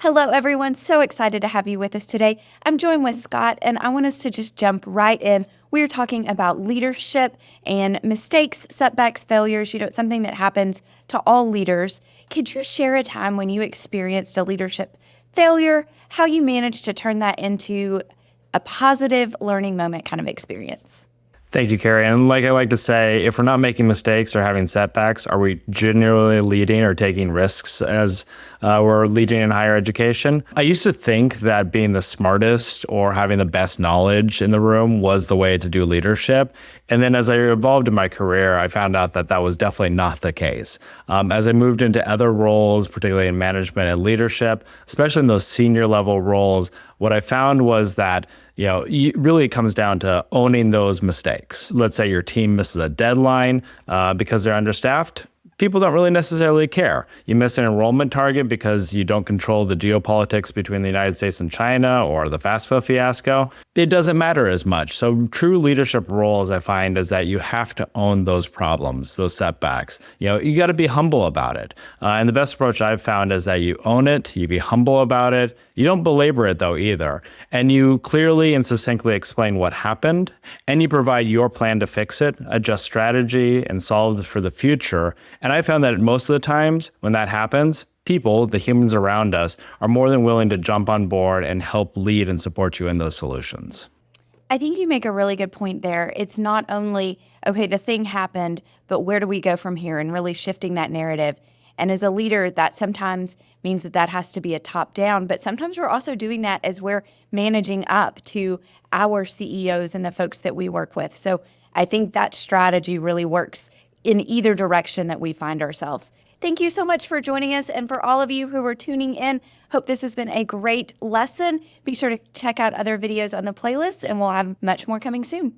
Hello, everyone. So excited to have you with us today. I'm joined with Scott, and I want us to just jump right in. We're talking about leadership and mistakes, setbacks, failures. It's something that happens to all leaders. Could you share a time when you experienced a leadership failure, how you managed to turn that into a positive learning moment kind of experience? Thank you, Carrie. And like I like to say, if we're not making mistakes or having setbacks, are we genuinely leading or taking risks as we're leading in higher education? I used to think that being the smartest or having the best knowledge in the room was the way to do leadership. And then as I evolved in my career, I found out that that was definitely not the case. As I moved into other roles, particularly in management and leadership, especially in those senior level roles, what I found was that it really comes down to owning those mistakes. Let's say your team misses a deadline because they're understaffed. People don't really necessarily care. You miss an enrollment target because you don't control the geopolitics between the United States and China or the FAFSA fiasco. It doesn't matter as much. So true leadership roles, I find, is that you have to own those problems, those setbacks. You got to be humble about it. And the best approach I've found is that you own it, you be humble about it. You don't belabor it though either. And you clearly and succinctly explain what happened, and you provide your plan to fix it, adjust strategy, and solve for the future. And I found that most of the times when that happens, people, the humans around us, are more than willing to jump on board and help lead and support you in those solutions. I think you make a really good point there. It's not only, okay, the thing happened, but where do we go from here, and really shifting that narrative. And as a leader, that sometimes means that has to be a top down, but sometimes we're also doing that as we're managing up to our CEOs and the folks that we work with. So I think that strategy really works in either direction that we find ourselves. Thank you so much for joining us. And for all of you who are tuning in, hope this has been a great lesson. Be sure to check out other videos on the playlist, and we'll have much more coming soon.